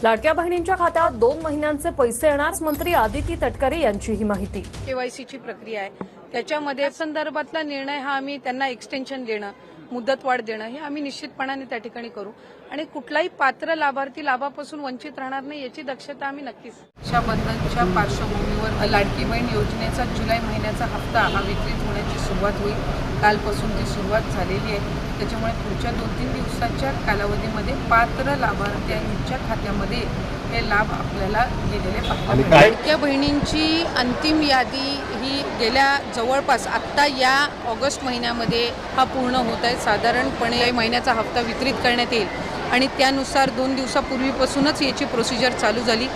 लाडक्या बहिणींच्या खात्यात 2 महिन्यांचे पैसे येणार, मंत्री आदिती तटकरे यांची ही माहिती। केवायसीची प्रक्रिया आहे, त्याच्यामध्ये संदर्भातला निर्णय हा आम्ही त्यांना एक्सटेन्शन देणं, मुदतवाढ देणं हे आम्ही निश्चितपणाने त्या ठिकाणी करू आणि कुठलाही पात्र लाभार्थी लाभापासून वंचित राहणार नाही याची दक्षता आम्ही नक्कीच। रक्षाबंधनच्या पार्श्वभूमीवर लाडकी बहीण योजनेचा जुलै महिन्याचा हप्ता हा वितरित होण्याची सुरुवात होईल। कालपासून ती सुरुवात झालेली आहे, त्याच्यामुळे पुढच्या 2-3 दिवसाच्या कालावधीमध्ये पात्र लाभार्थ्यांच्या खात्यामध्ये हे लाभ आपल्याला गेलेले पाहायला लाडक्या बहिणींची अंतिम यादी ही गेल्या जवळपास आत्ता या ऑगस्ट महिन्यामध्ये हा पूर्ण होत आहे। साधारणपणे या महिन्याचा हप्ता वितरित करण्यात येईल आणि त्यानुसार 2 दिवसापूर्वीपासूनच याची प्रोसिजर चालू झाली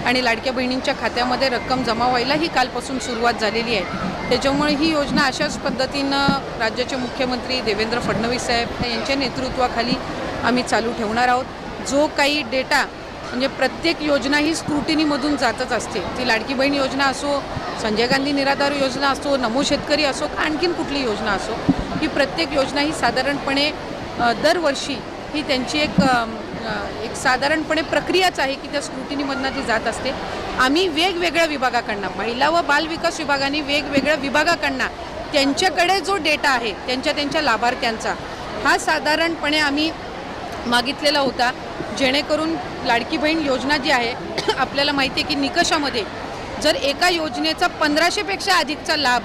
आणि लाडक्या बहिणींच्या खात्यामध्ये रक्कम जमा व्हायला ही कालपासून सुरुवात झालेली आहे। त्याच्यामुळे ही योजना अशाच पद्धतीनं राज्याचे मुख्यमंत्री देवेंद्र फडणवीस साहेब यांच्या नेतृत्वाखाली आम्ही चालू ठेवणार आहोत। जो काही डेटा म्हणजे प्रत्येक योजना ही स्क्रुटिनीमधून जातच असते, ती लाडकी बहीण योजना असो, संजय गांधी निराधार योजना असो, नमो शेतकरी असो, आणखीन कुठली योजना असो, ही प्रत्येक योजना ही साधारणपणे दरवर्षी ही त्यांची एक साधारणपणे प्रक्रियाच आहे की त्या स्क्रुटिनीमधनं ती जात असते। आम्ही वेगवेगळ्या विभागाकडनं, महिला व बाल विकास विभागाने वेगवेगळ्या विभागाकडनं त्यांच्याकडे जो डेटा आहे त्यांच्या लाभार्थ्यांचा हा साधारणपणे आम्ही मागितलेला होता, जेणेकरून लाडकी बहीण योजना जी आहे आपल्याला माहिती आहे की निकषामध्ये जर एका योजनेचा 1500पेक्षा अधिकचा लाभ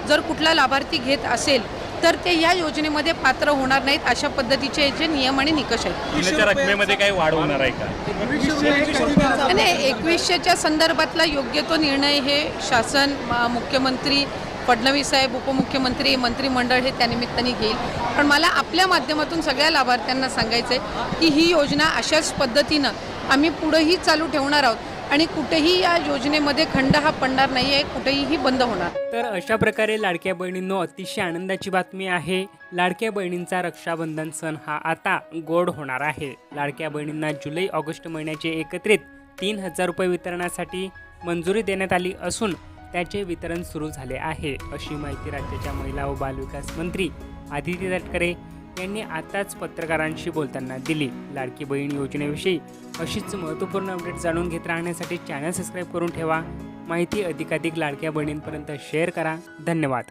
जर कुठला लाभार्थी घेत असेल तर ते या योजनेमध्ये पात्र होणार नाहीत, अशा पद्धतीचे जे नियम आणि निकष आहेत। रकमेमध्ये काही वाढ होणार आहे का? नाही, 2100च्या संदर्भातला योग्य तो निर्णय हे शासन, मुख्यमंत्री फडणवीस साहेब, उपमुख्यमंत्री, मंत्रिमंडळ हे त्यानिमित्ताने घेईल। पण मला आपल्या माध्यमातून सगळ्या लाभार्थ्यांना सांगायचं आहे की ही योजना अशाच पद्धतीनं आम्ही पुढेही चालू ठेवणार आहोत आणि कुठेही या योजनेमध्ये खंड हा पडणार नाही आहे, कुठेही बंद होणार। तर अशा प्रकारे लाडक्या बहिणींनो अतिशय आनंदाची बातमी आहे। लाडक्या बहिणींचा रक्षाबंधन सण हा आता गोड होणार आहे। लाडक्या बहिणींना जुलै ऑगस्ट महिन्याचे एकत्रित 3000 रुपये वितरणासाठी मंजुरी देण्यात आली असून त्याचे वितरण सुरू झाले आहे, अशी माहिती राज्याच्या महिला व बालविकास मंत्री आदिती तटकरे यांनी आताच पत्रकारांशी बोलताना दिली। लाडकी बहीण योजनेविषयी अशीच महत्त्वपूर्ण अपडेट जाणून घेत राहण्यासाठी चॅनल सबस्क्राईब करून ठेवा। माहिती अधिकाधिक लाडक्या बहिणींपर्यंत शेअर करा। धन्यवाद।